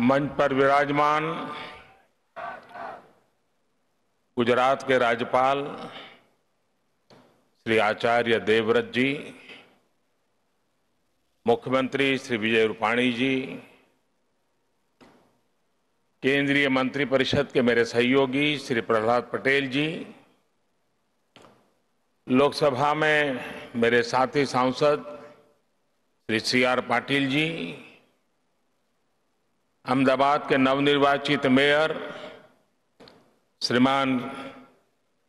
मंच पर विराजमान गुजरात के राज्यपाल श्री आचार्य देवव्रत जी, मुख्यमंत्री श्री विजय रूपाणी जी, केंद्रीय मंत्रिपरिषद के मेरे सहयोगी श्री प्रहलाद पटेल जी, लोकसभा में मेरे साथी सांसद श्री CR पाटिल जी, अहमदाबाद के नवनिर्वाचित मेयर श्रीमान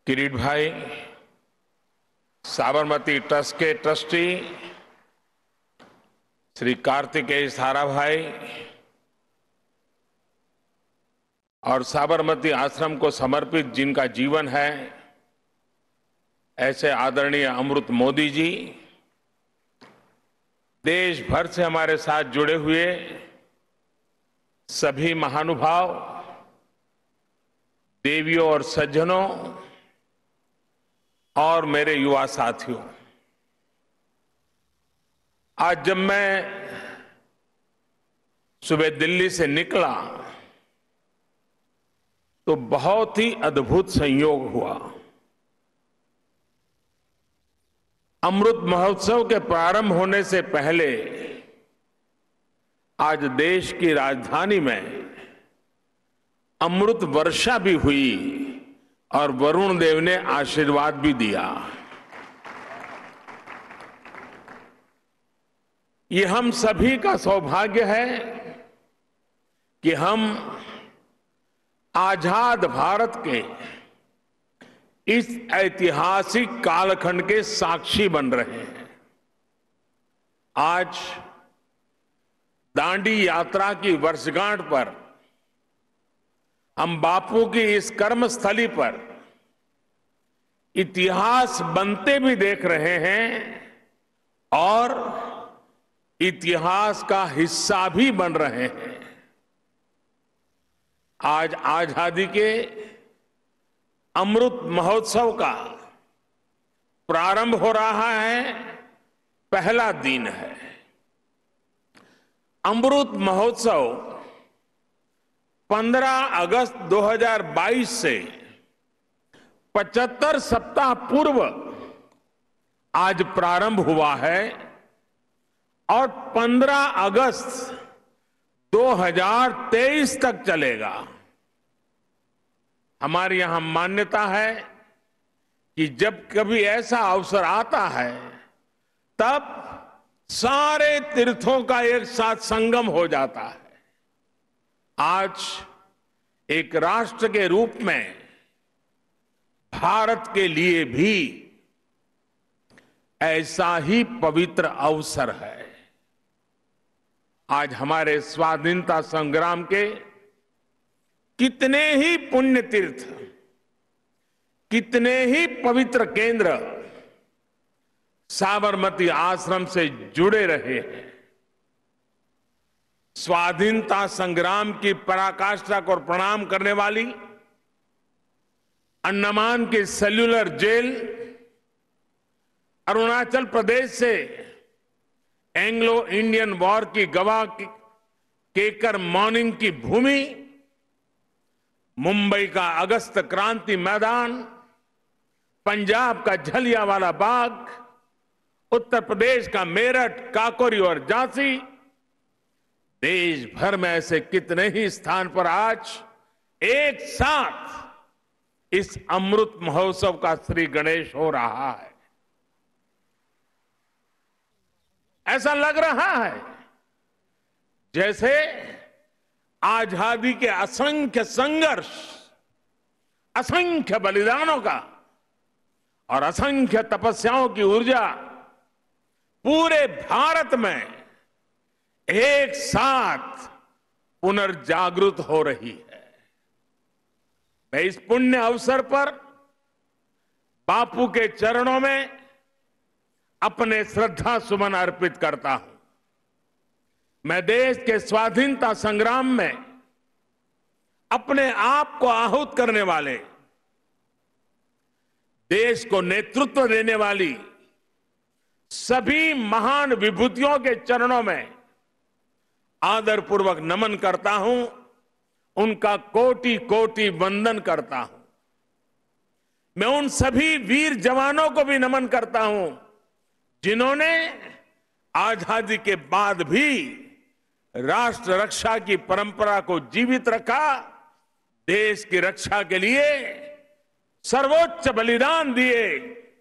किरीट भाई, साबरमती ट्रस्ट के ट्रस्टी श्री कार्तिकेय साराभाई और साबरमती आश्रम को समर्पित जिनका जीवन है, ऐसे आदरणीय अमृत मोदी जी, देश भर से हमारे साथ जुड़े हुए सभी महानुभाव, देवियों और सज्जनों और मेरे युवा साथियों, आज जब मैं सुबह दिल्ली से निकला तो बहुत ही अद्भुत संयोग हुआ। अमृत महोत्सव के प्रारंभ होने से पहले आज देश की राजधानी में अमृत वर्षा भी हुई और वरुण देव ने आशीर्वाद भी दिया। ये हम सभी का सौभाग्य है कि हम आजाद भारत के इस ऐतिहासिक कालखंड के साक्षी बन रहे हैं। आज दांडी यात्रा की वर्षगांठ पर हम बापू की इस कर्मस्थली पर इतिहास बनते भी देख रहे हैं और इतिहास का हिस्सा भी बन रहे हैं। आज आजादी के अमृत महोत्सव का प्रारंभ हो रहा है, पहला दिन है। अमृत महोत्सव 15 अगस्त 2022 से 75 सप्ताह पूर्व आज प्रारंभ हुआ है और 15 अगस्त 2023 तक चलेगा। हमारे यहां मान्यता है कि जब कभी ऐसा अवसर आता है तब सारे तीर्थों का एक साथ संगम हो जाता है। आज एक राष्ट्र के रूप में भारत के लिए भी ऐसा ही पवित्र अवसर है। आज हमारे स्वाधीनता संग्राम के कितने ही पुण्य तीर्थ, कितने ही पवित्र केंद्र साबरमती आश्रम से जुड़े रहे हैं। स्वाधीनता संग्राम की पराकाष्ठा को प्रणाम करने वाली अंडमान की सेल्यूलर जेल, अरुणाचल प्रदेश से एंग्लो इंडियन वॉर की गवाह केकर मॉर्निंग की भूमि, मुंबई का अगस्त क्रांति मैदान, पंजाब का जलियांवाला बाग, उत्तर प्रदेश का मेरठ, काकोरी और झांसी, देश भर में ऐसे कितने ही स्थान पर आज एक साथ इस अमृत महोत्सव का श्री गणेश हो रहा है। ऐसा लग रहा है जैसे आजादी के असंख्य संघर्ष, असंख्य बलिदानों का और असंख्य तपस्याओं की ऊर्जा पूरे भारत में एक साथ पुनर्जागृत हो रही है। मैं इस पुण्य अवसर पर बापू के चरणों में अपने श्रद्धा सुमन अर्पित करता हूं। मैं देश के स्वाधीनता संग्राम में अपने आप को आहूत करने वाले, देश को नेतृत्व देने वाली सभी महान विभूतियों के चरणों में आदरपूर्वक नमन करता हूं, उनका कोटि कोटि वंदन करता हूं। मैं उन सभी वीर जवानों को भी नमन करता हूं जिन्होंने आजादी के बाद भी राष्ट्र रक्षा की परंपरा को जीवित रखा, देश की रक्षा के लिए सर्वोच्च बलिदान दिए,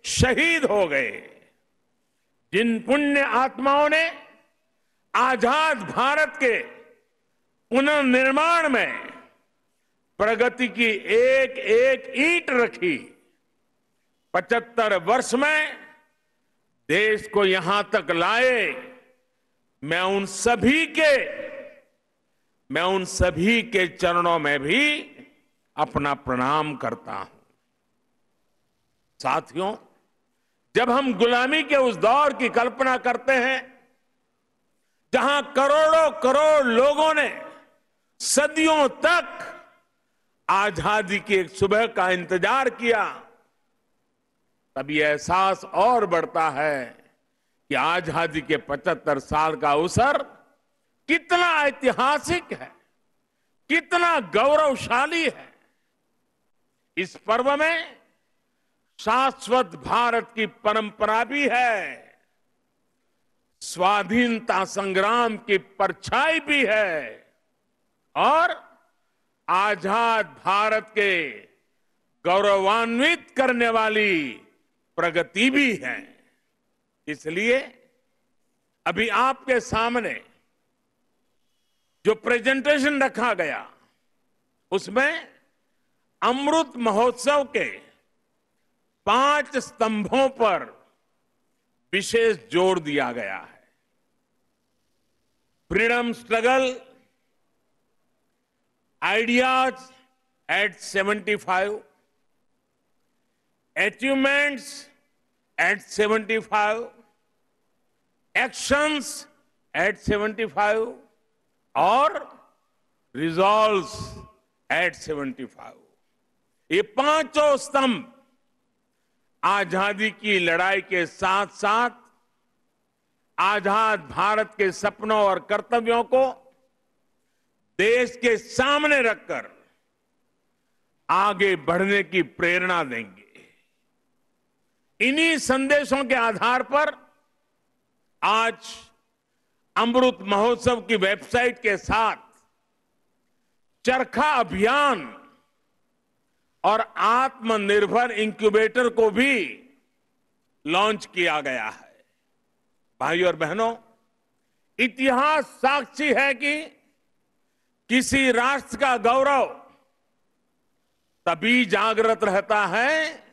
शहीद हो गए। जिन पुण्य आत्माओं ने आजाद भारत के पुनर्निर्माण में प्रगति की एक एक ईंट रखी, 75 वर्ष में देश को यहां तक लाए, मैं उन सभी के चरणों में भी अपना प्रणाम करता हूं। साथियों, जब हम गुलामी के उस दौर की कल्पना करते हैं जहां करोड़ों करोड़ लोगों ने सदियों तक आजादी की एक सुबह का इंतजार किया, तब ये एहसास और बढ़ता है कि आजादी के 75 साल का अवसर कितना ऐतिहासिक है, कितना गौरवशाली है। इस पर्व में शाश्वत भारत की परंपरा भी है, स्वाधीनता संग्राम की परछाई भी है और आजाद भारत के गौरवान्वित करने वाली प्रगति भी है। इसलिए अभी आपके सामने जो प्रेजेंटेशन रखा गया, उसमें अमृत महोत्सव के 5 स्तंभों पर विशेष जोर दिया गया है। Freedom struggle, ideas at 75, achievements at 75, actions at 75 और रिजॉल्व्स एट 75। ये पांचों स्तंभ आजादी की लड़ाई के साथ साथ आजाद भारत के सपनों और कर्तव्यों को देश के सामने रखकर आगे बढ़ने की प्रेरणा देंगे। इन्हीं संदेशों के आधार पर आज अमृत महोत्सव की वेबसाइट के साथ चरखा अभियान और आत्मनिर्भर इंक्यूबेटर को भी लॉन्च किया गया है। भाइयों और बहनों, इतिहास साक्षी है कि किसी राष्ट्र का गौरव तभी जागृत रहता है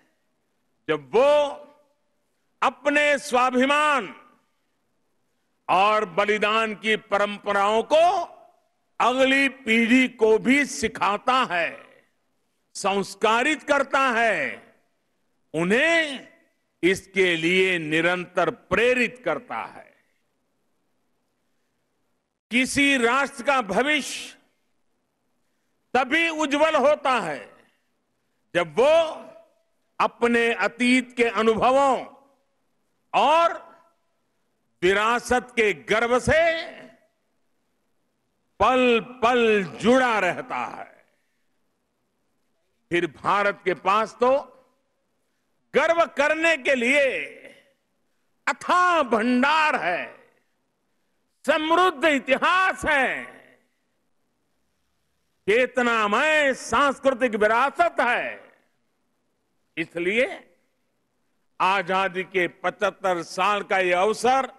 जब वो अपने स्वाभिमान और बलिदान की परंपराओं को अगली पीढ़ी को भी सिखाता है, संस्कारित करता है, उन्हें इसके लिए निरंतर प्रेरित करता है। किसी राष्ट्र का भविष्य तभी उज्जवल होता है जब वो अपने अतीत के अनुभवों और विरासत के गर्व से पल पल जुड़ा रहता है। फिर भारत के पास तो गर्व करने के लिए अथाह भंडार है, समृद्ध इतिहास है, चेतनामय सांस्कृतिक विरासत है। इसलिए आजादी के 75 साल का यह अवसर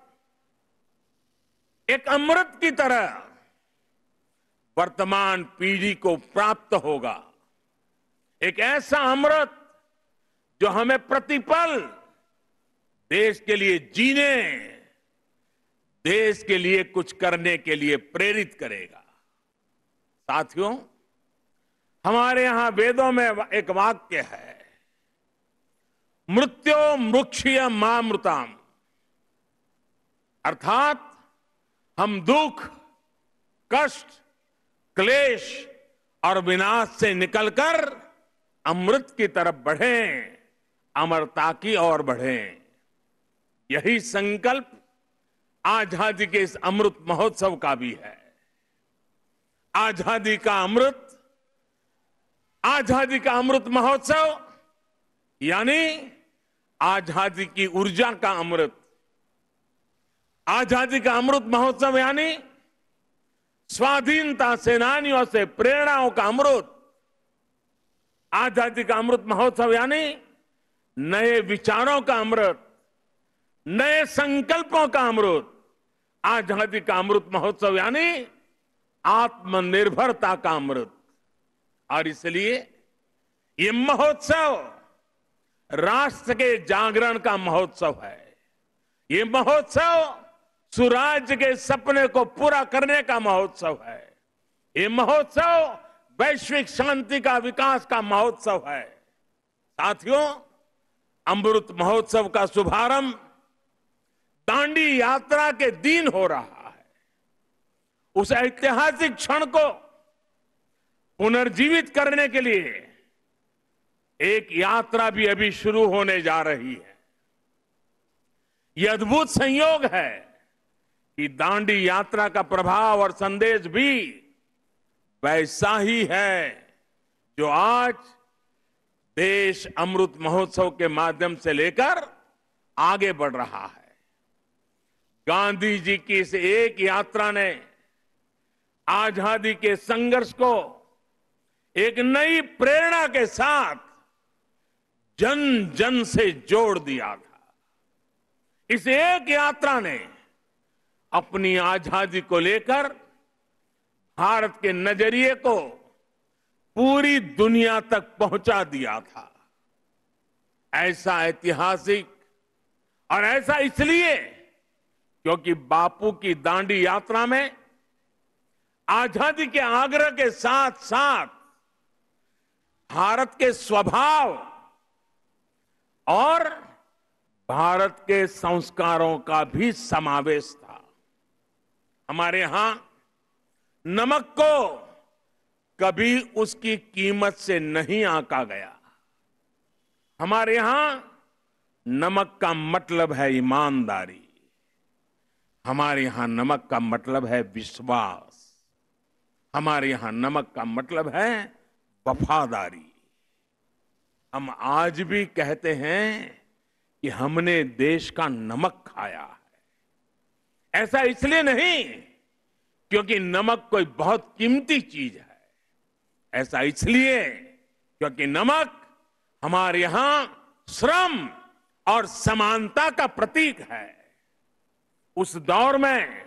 एक अमृत की तरह वर्तमान पीढ़ी को प्राप्त होगा। एक ऐसा अमृत जो हमें प्रतिपल देश के लिए जीने, देश के लिए कुछ करने के लिए प्रेरित करेगा। साथियों, हमारे यहां वेदों में एक वाक्य है, मृत्यो मृक्षीय मामृताम, अर्थात हम दुख, कष्ट, क्लेश और विनाश से निकलकर अमृत की तरफ बढ़ें, अमरता की ओर बढ़ें। यही संकल्प आजादी के इस अमृत महोत्सव का भी है। आजादी का अमृत महोत्सव यानी आजादी की ऊर्जा का अमृत। आजादी का अमृत महोत्सव यानी स्वाधीनता सेनानियों से प्रेरणाओं का अमृत। आजादी का अमृत महोत्सव यानी नए विचारों का अमृत, नए संकल्पों का अमृत। आजादी का अमृत महोत्सव यानी आत्मनिर्भरता का अमृत। और इसलिए ये महोत्सव राष्ट्र के जागरण का महोत्सव है। ये महोत्सव सुराज्य के सपने को पूरा करने का महोत्सव है। ये महोत्सव वैश्विक शांति का विकास का महोत्सव है। साथियों, अमृत महोत्सव का शुभारंभ दांडी यात्रा के दिन हो रहा है। उस ऐतिहासिक क्षण को पुनर्जीवित करने के लिए एक यात्रा भी अभी शुरू होने जा रही है। यह अद्भुत संयोग है कि दांडी यात्रा का प्रभाव और संदेश भी वैसा ही है जो आज देश अमृत महोत्सव के माध्यम से लेकर आगे बढ़ रहा है। गांधी जी की इस एक यात्रा ने आजादी के संघर्ष को एक नई प्रेरणा के साथ जन जन से जोड़ दिया था। इस एक यात्रा ने अपनी आजादी को लेकर भारत के नजरिए को पूरी दुनिया तक पहुंचा दिया था। ऐसा ऐतिहासिक और ऐसा इसलिए क्योंकि बापू की दांडी यात्रा में आजादी के आग्रह के साथ साथ भारत के स्वभाव और भारत के संस्कारों का भी समावेश था। हमारे यहां नमक को कभी उसकी कीमत से नहीं आंका गया। हमारे यहां नमक का मतलब है ईमानदारी। हमारे यहां नमक का मतलब है विश्वास। हमारे यहां नमक का मतलब है वफादारी। हम आज भी कहते हैं कि हमने देश का नमक खाया है। ऐसा इसलिए नहीं क्योंकि नमक कोई बहुत कीमती चीज है। ऐसा इसलिए क्योंकि नमक हमारे यहां श्रम और समानता का प्रतीक है। उस दौर में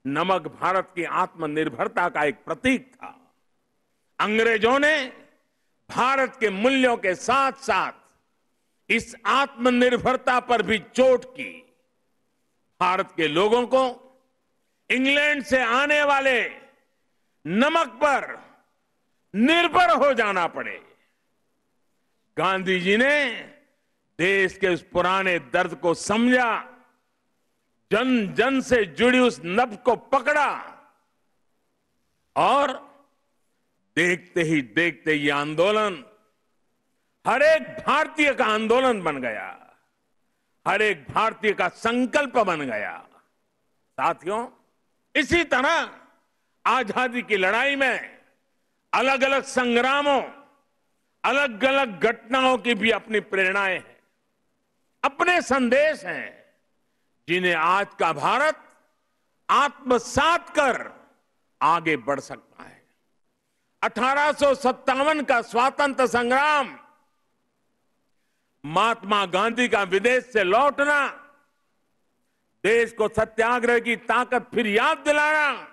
नमक भारत की आत्मनिर्भरता का एक प्रतीक था। अंग्रेजों ने भारत के मूल्यों के साथ साथ इस आत्मनिर्भरता पर भी चोट की। भारत के लोगों को इंग्लैंड से आने वाले नमक पर निर्भर हो जाना पड़े। गांधी जी ने देश के उस पुराने दर्द को समझा, जन जन से जुड़ी उस नब्ज को पकड़ा और देखते ही देखते ये आंदोलन हर एक भारतीय का आंदोलन बन गया, हर एक भारतीय का संकल्प बन गया। साथियों, इसी तरह आजादी की लड़ाई में अलग अलग संग्रामों, अलग अलग घटनाओं की भी अपनी प्रेरणाएं हैं, अपने संदेश हैं, जिन्हें आज का भारत आत्मसात कर आगे बढ़ सकता है। 1857 का स्वातंत्र संग्राम, महात्मा गांधी का विदेश से लौटना, देश को सत्याग्रह की ताकत फिर याद दिलाना,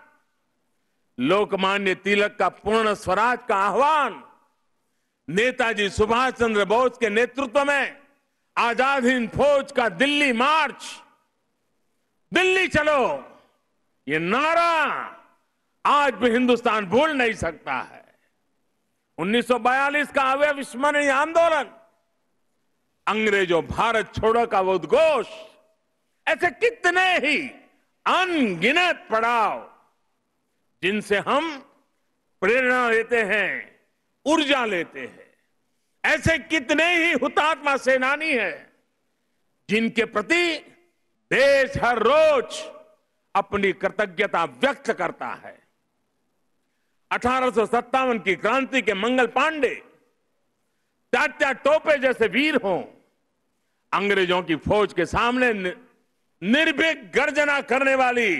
लोकमान्य तिलक का पूर्ण स्वराज का आह्वान, नेताजी सुभाष चंद्र बोस के नेतृत्व में आजाद हिंद फौज का दिल्ली मार्च, दिल्ली चलो, ये नारा आज भी हिंदुस्तान भूल नहीं सकता है। 1942 का अविस्मरणीय आंदोलन, अंग्रेजों भारत छोड़ो का वो उद्घोष, ऐसे कितने ही अनगिनत पड़ाव जिनसे हम प्रेरणा लेते हैं, ऊर्जा लेते हैं। ऐसे कितने ही हुतात्मा सेनानी हैं जिनके प्रति देश हर रोज अपनी कृतज्ञता व्यक्त करता है। 1857 की क्रांति के मंगल पांडे, तात्या टोपे जैसे वीर हों, अंग्रेजों की फौज के सामने निर्भीक गर्जना करने वाली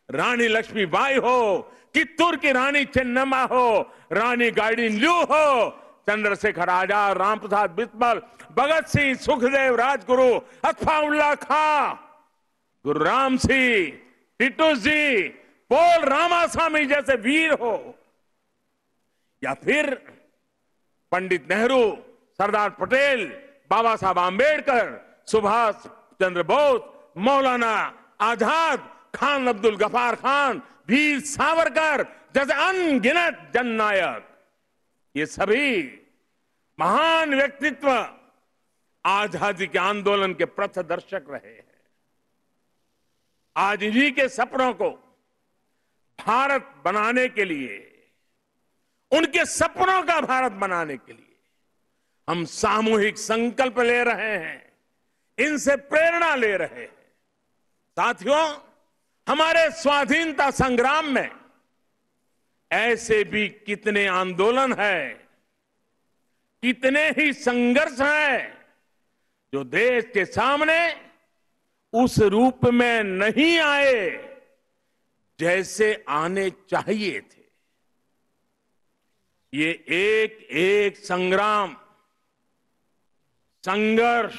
रानी लक्ष्मीबाई हो, कित्तूर की रानी चेन्नम्मा हो, रानी गाइडिनल्यू हो, चंद्रशेखर आजाद, रामप्रसाद बिस्मिल, भगत सिंह, सुखदेव, राजगुरु, अत्फाउल्लाह खां, गुरु राम सिंह, टिटू जी, पोल रामास्वामी जैसे वीर हो, या फिर पंडित नेहरू, सरदार पटेल, बाबा साहब आंबेडकर, सुभाष चंद्र बोस, मौलाना आजाद, खान अब्दुल गफार खान, वीर सावरकर जैसे अनगिनत जननायक, ये सभी महान व्यक्तित्व आजादी के आंदोलन के पथदर्शक रहे हैं। आज इन्हीं के सपनों को भारत बनाने के लिए, उनके सपनों का भारत बनाने के लिए हम सामूहिक संकल्प ले रहे हैं, इनसे प्रेरणा ले रहे हैं। साथियों, हमारे स्वाधीनता संग्राम में ऐसे भी कितने आंदोलन हैं, कितने ही संघर्ष हैं जो देश के सामने उस रूप में नहीं आए जैसे आने चाहिए थे। ये एक एक संग्राम, संघर्ष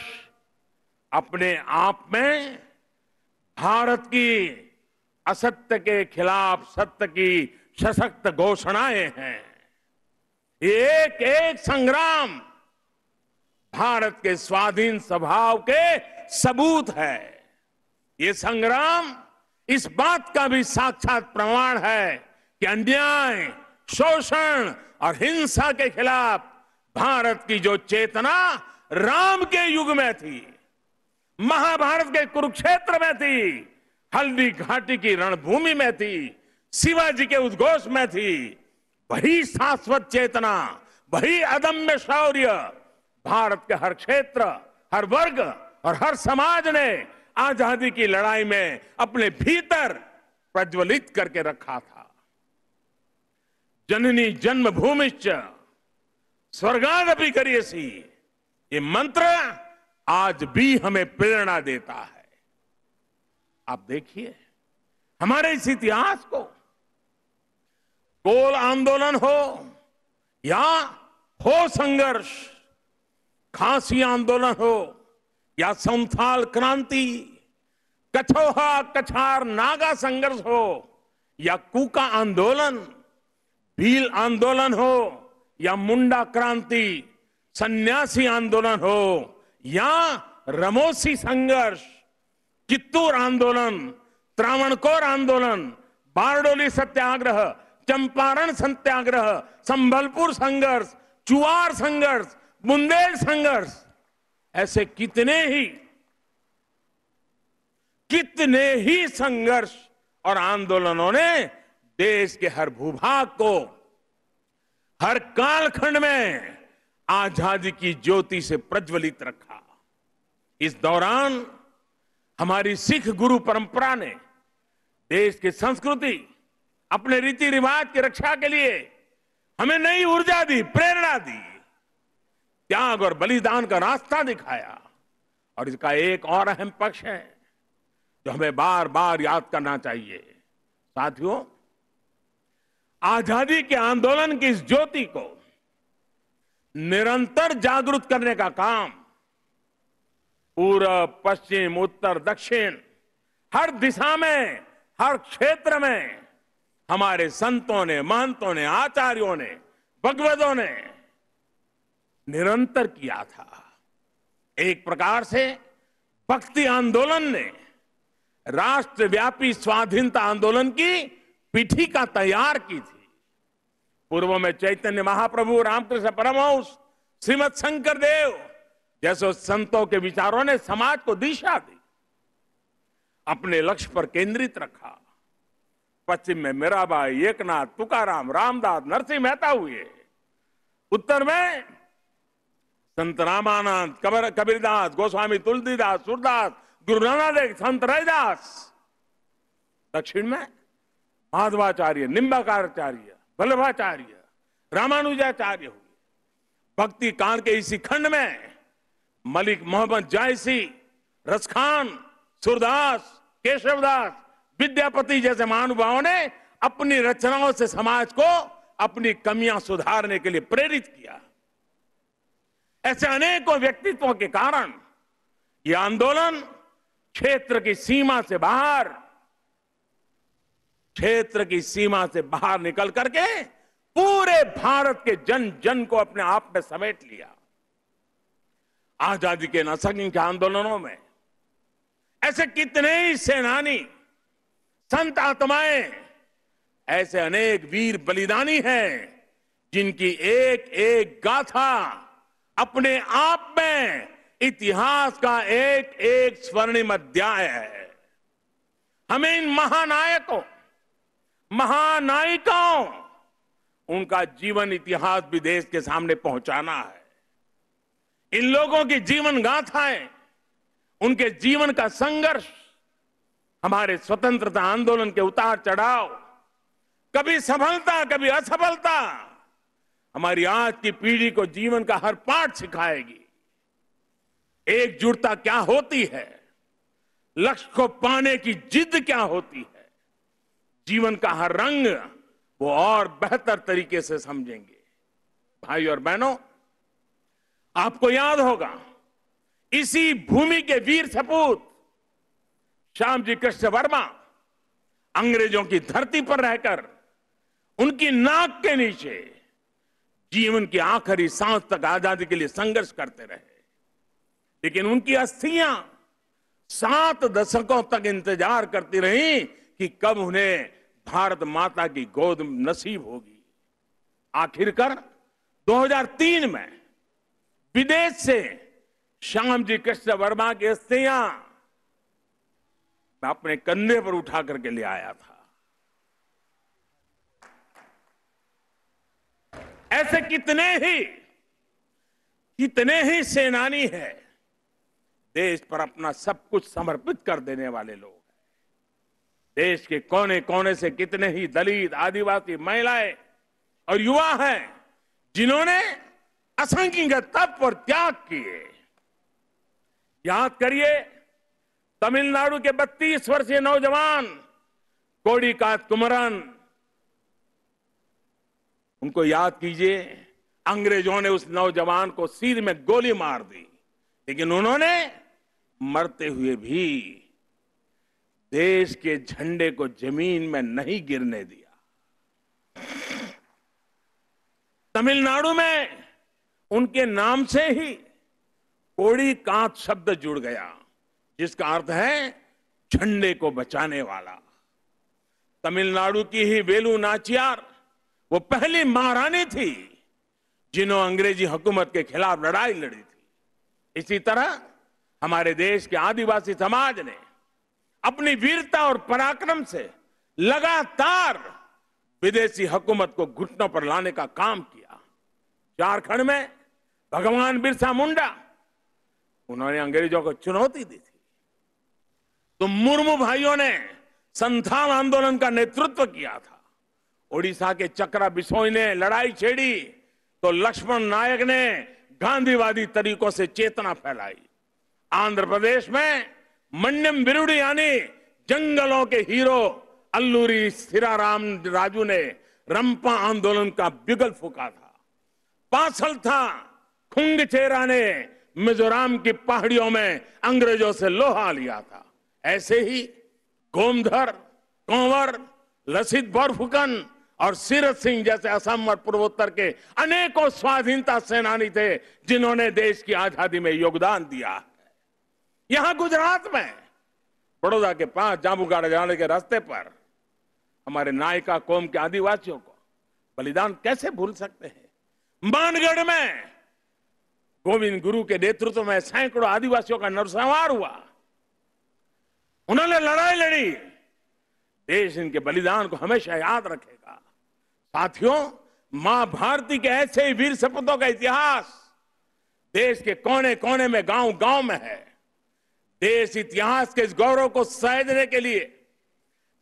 अपने आप में भारत की असत्य के खिलाफ सत्य की सशक्त घोषणाएं हैं। एक एक संग्राम भारत के स्वाधीन स्वभाव के सबूत है। ये संग्राम इस बात का भी साक्षात प्रमाण है कि अन्याय, शोषण और हिंसा के खिलाफ भारत की जो चेतना राम के युग में थी, महाभारत के कुरुक्षेत्र में थी, हल्दी घाटी की रणभूमि में थी, शिवाजी के उद्घोष में थी, वही शाश्वत चेतना, वही अदम्य शौर्य भारत के हर क्षेत्र, हर वर्ग और हर समाज ने आजादी की लड़ाई में अपने भीतर प्रज्वलित करके रखा था। जननी जन्मभूमिश्च स्वर्गादपि गरीयसी, ये मंत्र आज भी हमें प्रेरणा देता है। आप देखिए हमारे इस इतिहास को, कोल आंदोलन हो या हो संघर्ष, खासी आंदोलन हो या संथाल क्रांति, कछोहा कछार नागा संघर्ष हो या कूका आंदोलन, भील आंदोलन हो या मुंडा क्रांति, सन्यासी आंदोलन हो या रमोसी संघर्ष, कित्तूर आंदोलन, त्रावणकोर आंदोलन, बारडोली सत्याग्रह, चंपारण सत्याग्रह, संबलपुर संघर्ष, चुआर संघर्ष, बुंदेल संघर्ष, ऐसे कितने ही संघर्ष और आंदोलनों ने देश के हर भूभाग को, हर कालखंड में आजादी की ज्योति से प्रज्वलित रखा। इस दौरान हमारी सिख गुरु परंपरा ने देश की संस्कृति, अपने रीति रिवाज की रक्षा के लिए हमें नई ऊर्जा दी, प्रेरणा दी, त्याग और बलिदान का रास्ता दिखाया। और इसका एक और अहम पक्ष है जो हमें बार बार याद करना चाहिए। साथियों, आजादी के आंदोलन की इस ज्योति को निरंतर जागृत करने का काम पूरब, पश्चिम, उत्तर, दक्षिण, हर दिशा में, हर क्षेत्र में हमारे संतों ने, महंतों ने, आचार्यों ने, भगवतों ने निरंतर किया था। एक प्रकार से भक्ति आंदोलन ने राष्ट्रव्यापी स्वाधीनता आंदोलन की पीठिका तैयार की थी। पूर्व में चैतन्य महाप्रभु, रामकृष्ण परमहंस, श्रीमद शंकर देव जैसे संतों के विचारों ने समाज को दिशा दी, अपने लक्ष्य पर केंद्रित रखा। पश्चिम में मीराबाई, एकनाथ, तुकाराम, रामदास, नरसिंह मेहता हुए। उत्तर में संत रामानंद, कबीरदास, गोस्वामी तुलसीदास, सूरदास, गुरु नानक देव, संत रैदास। दक्षिण में माधवाचार्य, निम्बाकारचार्य, वल्लभाचार्य, रामानुजाचार्य हुए। भक्ति काल के इसी खंड में मलिक मोहम्मद जायसी, रसखान, सूरदास, केशवदास, विद्यापति जैसे महानुभावों ने अपनी रचनाओं से समाज को अपनी कमियां सुधारने के लिए प्रेरित किया। ऐसे अनेकों व्यक्तित्वों के कारण यह आंदोलन क्षेत्र की सीमा से बाहर निकल करके पूरे भारत के जन जन को अपने आप में समेट लिया। आजादी के असंख्य आंदोलनों में ऐसे कितने ही सेनानी, संत आत्माएं, ऐसे अनेक वीर बलिदानी हैं जिनकी एक एक गाथा अपने आप में इतिहास का एक एक स्वर्णिम अध्याय है। हमें इन महानायकों, महानायिकाओं, उनका जीवन इतिहास भी देश के सामने पहुंचाना है। इन लोगों की जीवन गाथाएं, उनके जीवन का संघर्ष, हमारे स्वतंत्रता आंदोलन के उतार चढ़ाव, कभी सफलता कभी असफलता, हमारी आज की पीढ़ी को जीवन का हर पाठ सिखाएगी। एकजुटता क्या होती है, लक्ष्य को पाने की जिद क्या होती है, जीवन का हर रंग वो और बेहतर तरीके से समझेंगे। भाई और बहनों, आपको याद होगा इसी भूमि के वीर सपूत श्यामजी कृष्ण वर्मा अंग्रेजों की धरती पर रहकर उनकी नाक के नीचे जीवन की आखिरी सांस तक आजादी के लिए संघर्ष करते रहे। लेकिन उनकी अस्थियां 7 दशकों तक इंतजार करती रही कि कब उन्हें भारत माता की गोद नसीब होगी। आखिरकार 2003 में विदेश से श्यामजी कृष्ण वर्मा की अस्थियां मैं अपने कंधे पर उठा करके ले आया था। ऐसे कितने ही सेनानी हैं, देश पर अपना सब कुछ समर्पित कर देने वाले लोग हैं। देश के कोने कोने से कितने ही दलित, आदिवासी, महिलाएं और युवा हैं जिन्होंने असंख्य तप और त्याग किए। याद करिए तमिलनाडु के 32 वर्षीय नौजवान कोडिकात कुमरन, उनको याद कीजिए। अंग्रेजों ने उस नौजवान को सिर में गोली मार दी, लेकिन उन्होंने मरते हुए भी देश के झंडे को जमीन में नहीं गिरने दिया। तमिलनाडु में उनके नाम से ही कोडिकात शब्द जुड़ गया, जिसका अर्थ है झंडे को बचाने वाला। तमिलनाडु की ही वेलु नाचियार वो पहली महारानी थी जिन्होंने अंग्रेजी हुकूमत के खिलाफ लड़ाई लड़ी थी। इसी तरह हमारे देश के आदिवासी समाज ने अपनी वीरता और पराक्रम से लगातार विदेशी हुकूमत को घुटनों पर लाने का काम किया। झारखंड में भगवान बिरसा मुंडा, उन्होंने अंग्रेजों को चुनौती दी थी। तो मुर्मू भाइयों ने संथाल आंदोलन का नेतृत्व किया था। ओडिशा के चक्रा बिसोई ने लड़ाई छेड़ी तो लक्ष्मण नायक ने गांधीवादी तरीकों से चेतना फैलाई। आंध्र प्रदेश में मन्यम विरुडी यानी जंगलों के हीरो अल्लूरी सीराराम राजू ने रंपा आंदोलन का बिगल फूका था। पासलथा खुंगचेरा ने मिजोरम की पहाड़ियों में अंग्रेजों से लोहा लिया था। ऐसे ही गोमधर, कंवर, लसित बोरफुकन और सीरत सिंह जैसे असम और पूर्वोत्तर के अनेकों स्वाधीनता सेनानी थे जिन्होंने देश की आजादी में योगदान दिया है। यहां गुजरात में बड़ौदा के पास जांबुगाड़ा जाने के रास्ते पर हमारे नायका कौम के आदिवासियों को बलिदान कैसे भूल सकते हैं। मानगढ़ में गोविंद गुरु के नेतृत्व में सैकड़ों आदिवासियों का नरसंहार हुआ। उन्होंने लड़ाई लड़ी। देश इनके बलिदान को हमेशा याद रखेगा। साथियों, मां भारती के ऐसे ही वीर सपूतों का इतिहास देश के कोने कोने में, गांव गांव में है। देश इतिहास के इस गौरव को सहेजने के लिए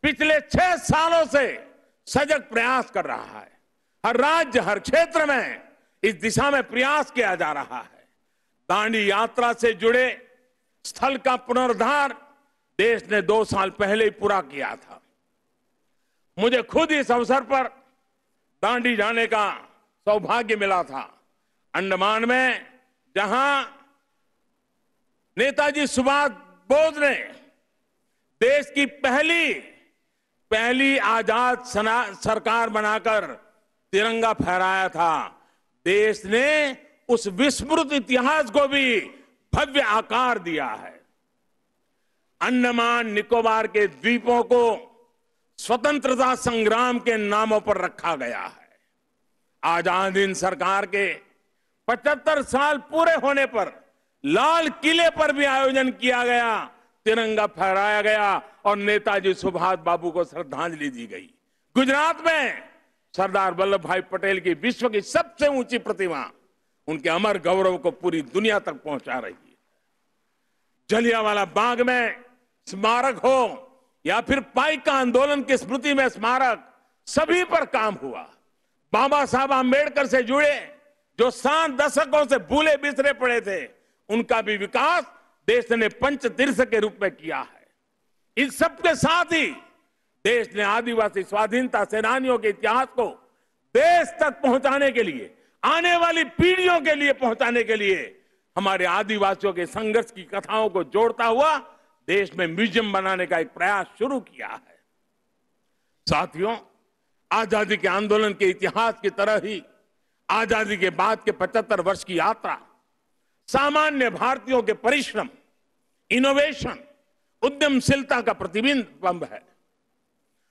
पिछले 6 सालों से सजग प्रयास कर रहा है। हर राज्य, हर क्षेत्र में इस दिशा में प्रयास किया जा रहा है। दांडी यात्रा से जुड़े स्थल का पुनरुद्धार देश ने 2 साल पहले ही पूरा किया था। मुझे खुद इस अवसर पर दांडी जाने का सौभाग्य मिला था। अंडमान में जहां नेताजी सुभाष बोस ने देश की पहली आजाद सरकार बनाकर तिरंगा फहराया था, देश ने उस विस्मृत इतिहास को भी भव्य आकार दिया है। अंडमान निकोबार के द्वीपों को स्वतंत्रता संग्राम के नामों पर रखा गया है। आजाद हिंद सरकार के 75 साल पूरे होने पर लाल किले पर भी आयोजन किया गया, तिरंगा फहराया गया और नेताजी सुभाष बाबू को श्रद्धांजलि दी गई। गुजरात में सरदार वल्लभ भाई पटेल की विश्व की सबसे ऊंची प्रतिमा उनके अमर गौरव को पूरी दुनिया तक पहुंचा रही है। जलियांवाला बाग में स्मारक हो या फिर पाइका आंदोलन की स्मृति में स्मारक, सभी पर काम हुआ। बाबा साहब आंबेडकर से जुड़े जो 7 दशकों से भूले बिसरे पड़े थे, उनका भी विकास देश ने पंचतीर्थ के रूप में किया है। इन सबके साथ ही देश ने आदिवासी स्वाधीनता सेनानियों के इतिहास को देश तक पहुंचाने के लिए, आने वाली पीढ़ियों के लिए पहुंचाने के लिए हमारे आदिवासियों के संघर्ष की कथाओं को जोड़ता हुआ देश में म्यूजियम बनाने का एक प्रयास शुरू किया है। साथियों, आजादी के आंदोलन के इतिहास की तरह ही आजादी के बाद के 75 वर्ष की यात्रा सामान्य भारतीयों के परिश्रम, इनोवेशन, उद्यमशीलता का प्रतिबिंब है।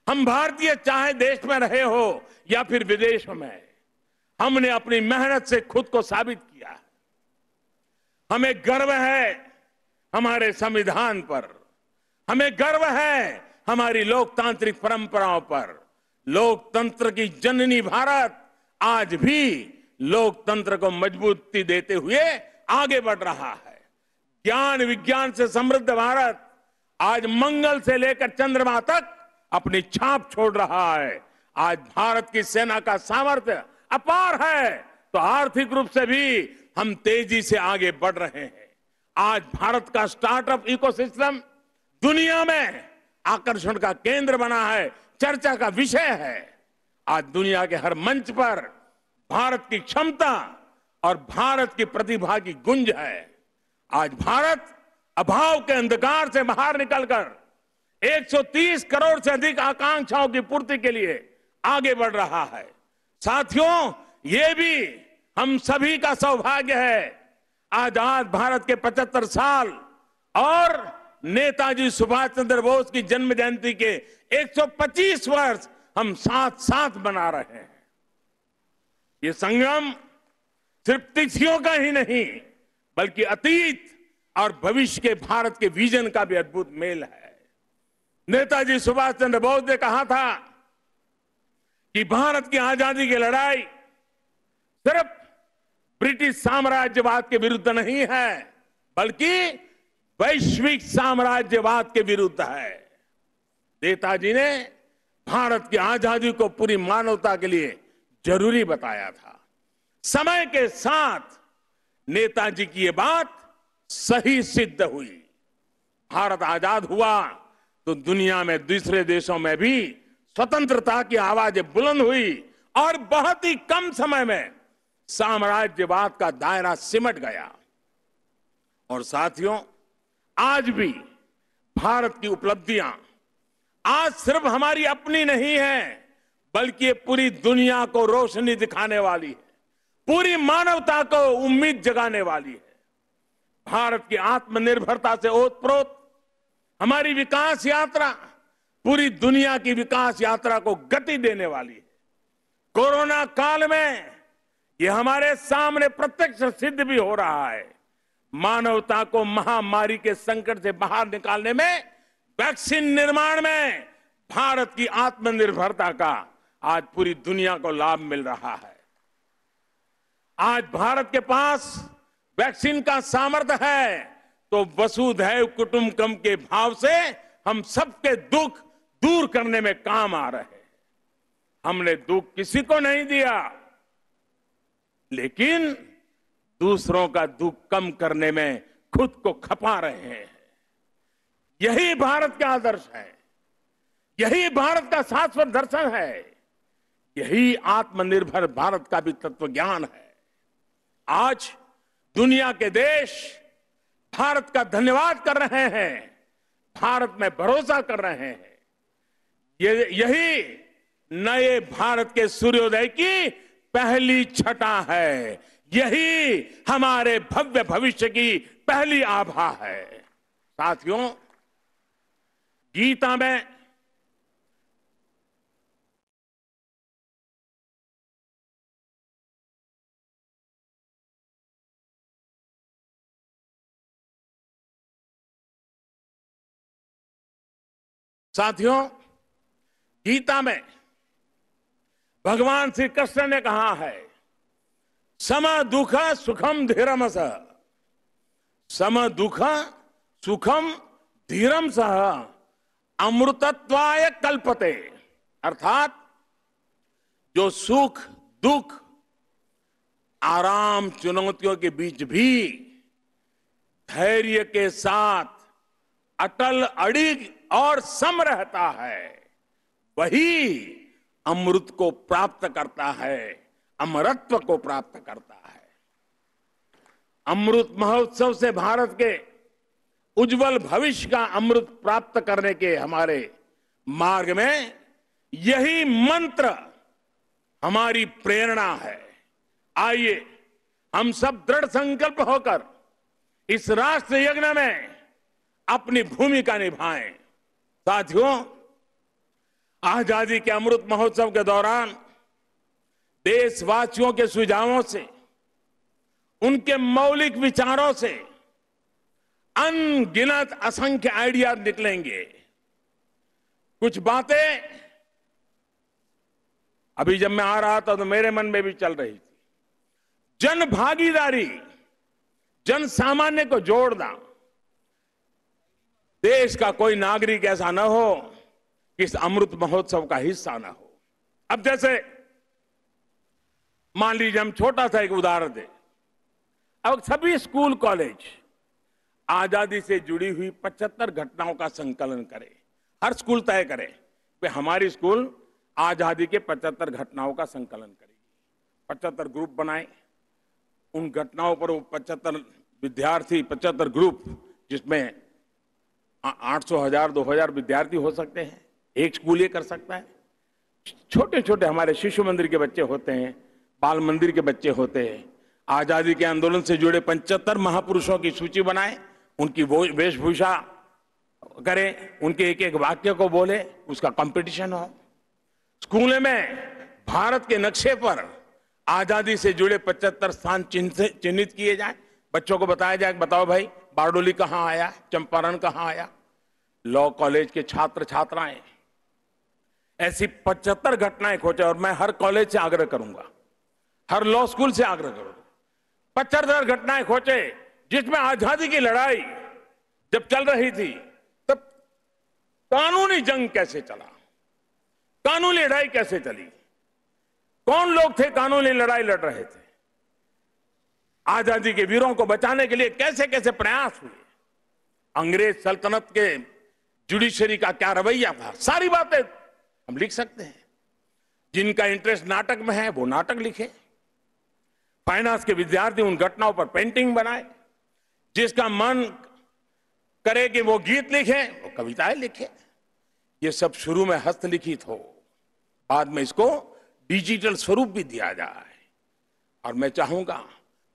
हम भारतीय चाहे देश में रहे हो या फिर विदेश में, हमने अपनी मेहनत से खुद को साबित किया है। हमें गर्व है हमारे संविधान पर, हमें गर्व है हमारी लोकतांत्रिक परंपराओं पर। लोकतंत्र की जननी भारत आज भी लोकतंत्र को मजबूती देते हुए आगे बढ़ रहा है। ज्ञान विज्ञान से समृद्ध भारत आज मंगल से लेकर चंद्रमा तक अपनी छाप छोड़ रहा है। आज भारत की सेना का सामर्थ्य अपार है, तो आर्थिक रूप से भी हम तेजी से आगे बढ़ रहे हैं। आज भारत का स्टार्टअप इकोसिस्टम दुनिया में आकर्षण का केंद्र बना है, चर्चा का विषय है। आज दुनिया के हर मंच पर भारत की क्षमता और भारत की प्रतिभा की गुंज है। आज भारत अभाव के अंधकार से बाहर निकलकर 130 करोड़ से अधिक आकांक्षाओं की पूर्ति के लिए आगे बढ़ रहा है। साथियों, ये भी हम सभी का सौभाग्य है। आजाद भारत के 75 साल और नेताजी सुभाष चंद्र बोस की जन्म जयंती के 125 वर्ष हम साथ साथ मना रहे हैं। ये संगम सिर्फ तिथियों का ही नहीं, बल्कि अतीत और भविष्य के भारत के विजन का भी अद्भुत मेल है। नेताजी सुभाष चंद्र बोस ने कहा था कि भारत की आजादी की लड़ाई सिर्फ ब्रिटिश साम्राज्यवाद के विरुद्ध नहीं है, बल्कि वैश्विक साम्राज्यवाद के विरुद्ध है। नेताजी ने भारत की आजादी को पूरी मानवता के लिए जरूरी बताया था। समय के साथ नेताजी की ये बात सही सिद्ध हुई। भारत आजाद हुआ तो दुनिया में दूसरे देशों में भी स्वतंत्रता की आवाजें बुलंद हुई और बहुत ही कम समय में साम्राज्यवाद का दायरा सिमट गया। और साथियों, आज भी भारत की उपलब्धियां आज सिर्फ हमारी अपनी नहीं है, बल्कि ये पूरी दुनिया को रोशनी दिखाने वाली है, पूरी मानवता को उम्मीद जगाने वाली है। भारत की आत्मनिर्भरता से ओतप्रोत हमारी विकास यात्रा पूरी दुनिया की विकास यात्रा को गति देने वाली है। कोरोना काल में ये हमारे सामने प्रत्यक्ष सिद्ध भी हो रहा है। मानवता को महामारी के संकट से बाहर निकालने में, वैक्सीन निर्माण में भारत की आत्मनिर्भरता का आज पूरी दुनिया को लाभ मिल रहा है। आज भारत के पास वैक्सीन का सामर्थ्य है, तो वसुधैव कुटुंबकम के भाव से हम सबके दुख दूर करने में काम आ रहे हैं। हमने दुख किसी को नहीं दिया, लेकिन दूसरों का दुख कम करने में खुद को खपा रहे हैं। यही भारत का आदर्श है, यही भारत का शाश्वत दर्शन है, यही आत्मनिर्भर भारत का भी तत्व ज्ञान है। आज दुनिया के देश भारत का धन्यवाद कर रहे हैं, भारत में भरोसा कर रहे हैं। यही नए भारत के सूर्योदय की पहली छटा है, यही हमारे भव्य भविष्य की पहली आभा है। साथियों, गीता में भगवान श्री कृष्ण ने कहा है, सम दुख सुखम धीरम सह, सम दुख सुखम धीरम सह अमृतत्वाय कल्पते। अर्थात जो सुख दुख आराम चुनौतियों के बीच भी धैर्य के साथ अटल अड़िग और सम रहता है, वही अमृत को प्राप्त करता है, अमरत्व को प्राप्त करता है। अमृत महोत्सव से भारत के उज्जवल भविष्य का अमृत प्राप्त करने के हमारे मार्ग में यही मंत्र हमारी प्रेरणा है। आइए हम सब दृढ़ संकल्प होकर इस राष्ट्र यज्ञ में अपनी भूमिका निभाएं। साथियों, आजादी के अमृत महोत्सव के दौरान देशवासियों के सुझावों से, उनके मौलिक विचारों से अनगिनत असंख्य आइडियाज निकलेंगे। कुछ बातें अभी जब मैं आ रहा था तो मेरे मन में भी चल रही थी। जन भागीदारी, जन सामान्य को जोड़ना। देश का कोई नागरिक ऐसा न हो कि इस अमृत महोत्सव का हिस्सा न हो। अब जैसे मान लीजिए हम छोटा सा एक उदाहरण दें, अब सभी स्कूल कॉलेज आजादी से जुड़ी हुई 75 घटनाओं का संकलन करें। हर स्कूल तय करे कि हमारी स्कूल आजादी के 75 घटनाओं का संकलन करेगी। 75 ग्रुप बनाए, उन घटनाओं पर वो 75 विद्यार्थी, 75 ग्रुप, जिसमें 800, 1000, 2000 विद्यार्थी हो सकते हैं। एक स्कूल ये कर सकता है। छोटे छोटे हमारे शिशु मंदिर के बच्चे होते हैं, बाल मंदिर के बच्चे होते हैं। आजादी के आंदोलन से जुड़े 75 महापुरुषों की सूची बनाएं, उनकी वेशभूषा करें, उनके एक एक वाक्य को बोले, उसका कंपटीशन हो। स्कूल में भारत के नक्शे पर आजादी से जुड़े 75 स्थान चिन्हित किए जाए, बच्चों को बताया जाए, बताओ भाई बारडोली कहां आया, चंपारण कहां आया। लॉ कॉलेज के छात्र छात्राएं ऐसी 75 घटनाएं खोजे, और मैं हर कॉलेज से आग्रह करूंगा, हर लॉ स्कूल से आग्रह करूंगा, 75 घटनाएं खोजे जिसमें आजादी की लड़ाई जब चल रही थी तब कानूनी जंग कैसे चला, कानूनी लड़ाई कैसे चली, कौन लोग थे कानूनी लड़ाई लड़ रहे थे, आजादी के वीरों को बचाने के लिए कैसे कैसे प्रयास हुए, अंग्रेज सल्तनत के जुडिशरी का क्या रवैया था। सारी बातें हम लिख सकते हैं। जिनका इंटरेस्ट नाटक में है वो नाटक लिखे, फाइनेंस के विद्यार्थी उन घटनाओं पर पेंटिंग बनाए, जिसका मन करे कि वो गीत लिखे वो कविताएं लिखे। ये सब शुरू में हस्तलिखित हो, बाद में इसको डिजिटल स्वरूप भी दिया जाए। और मैं चाहूंगा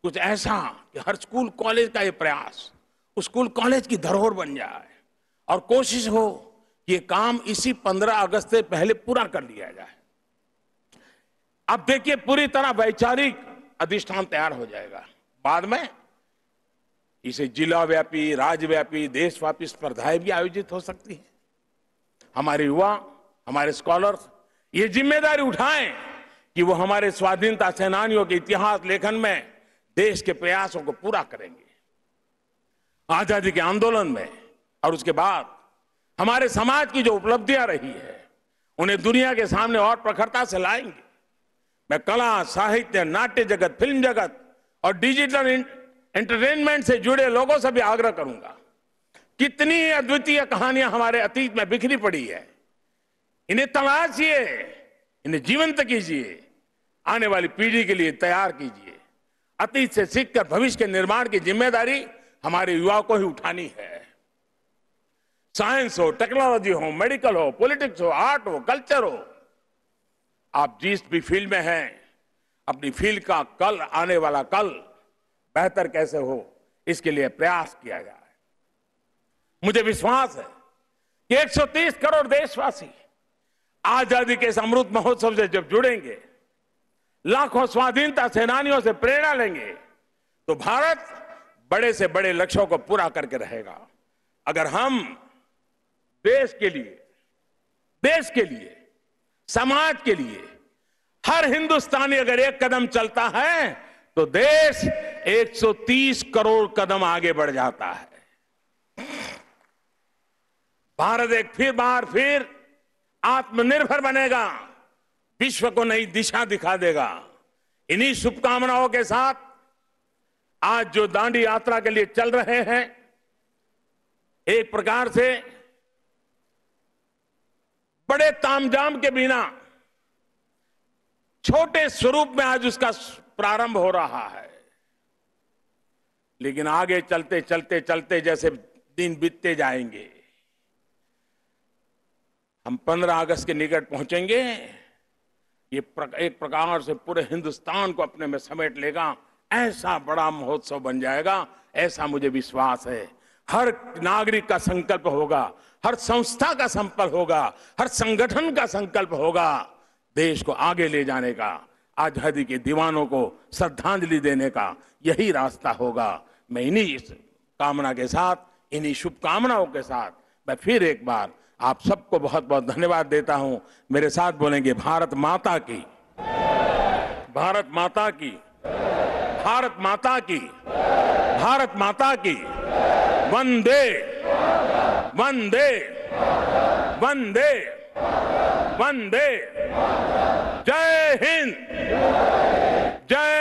कुछ ऐसा कि हर स्कूल कॉलेज का ये प्रयास उस स्कूल कॉलेज की धरोहर बन जाए, और कोशिश हो कि ये काम इसी 15 अगस्त से पहले पूरा कर लिया जाए। अब देखिए पूरी तरह वैचारिक अधिष्ठान तैयार हो जाएगा। बाद में इसे जिला व्यापी, राज्यव्यापी, देशव्यापी स्पर्धाएं भी आयोजित हो सकती हैं। हमारे युवा, हमारे स्कॉलर्स ये जिम्मेदारी उठाएं कि वो हमारे स्वाधीनता सेनानियों के इतिहास लेखन में देश के प्रयासों को पूरा करेंगे। आजादी के आंदोलन में और उसके बाद हमारे समाज की जो उपलब्धियां रही है उन्हें दुनिया के सामने और प्रखरता से लाएंगे। मैं कला, साहित्य, नाट्य जगत, फिल्म जगत और डिजिटल एंटरटेनमेंट से जुड़े लोगों से भी आग्रह करूंगा, कितनी अद्वितीय कहानियां हमारे अतीत में बिखरी पड़ी है, इन्हें तलाशिए, इन्हें जीवंत कीजिए, आने वाली पीढ़ी के लिए तैयार कीजिए। अतीत से सीखकर भविष्य के निर्माण की जिम्मेदारी हमारे युवाओं को ही उठानी है। साइंस हो, टेक्नोलॉजी हो, मेडिकल हो, पॉलिटिक्स हो, आर्ट हो, कल्चर हो, आप जिस भी फील्ड में हैं, अपनी फील्ड का कल, आने वाला कल बेहतर कैसे हो, इसके लिए प्रयास किया जाए। मुझे विश्वास है कि 130 करोड़ देशवासी आजादी के इस अमृत महोत्सव से जब जुड़ेंगे, लाखों स्वाधीनता सेनानियों से प्रेरणा लेंगे, तो भारत बड़े से बड़े लक्ष्यों को पूरा करके रहेगा। अगर हम देश के लिए, समाज के लिए, हर हिंदुस्तानी अगर एक कदम चलता है तो देश 130 करोड़ कदम आगे बढ़ जाता है। भारत एक बार फिर आत्मनिर्भर बनेगा, विश्व को नई दिशा दिखा देगा। इन्हीं शुभकामनाओं के साथ आज जो दांडी यात्रा के लिए चल रहे हैं, एक प्रकार से बड़े तामझाम के बिना छोटे स्वरूप में आज उसका प्रारंभ हो रहा है, लेकिन आगे चलते चलते चलते जैसे दिन बीतते जाएंगे, हम 15 अगस्त के निकट पहुंचेंगे। ये एक प्रकार से पूरे हिंदुस्तान को अपने में समेट लेगा, ऐसा बड़ा महोत्सव बन जाएगा, ऐसा मुझे विश्वास है। हर नागरिक का संकल्प होगा, हर संस्था का संकल्प होगा, हर संगठन का संकल्प होगा, देश को आगे ले जाने का, आजादी के दीवानों को श्रद्धांजलि देने का यही रास्ता होगा। मैं इन्हीं कामना के साथ, इन्हीं शुभकामनाओं के साथ मैं फिर एक बार आप सबको बहुत बहुत धन्यवाद देता हूं। मेरे साथ बोलेंगे, भारत माता की, भारत माता की, भारत माता की, भारत माता की, वंदे वंदे वंदे वंदे। जय हिंद, जय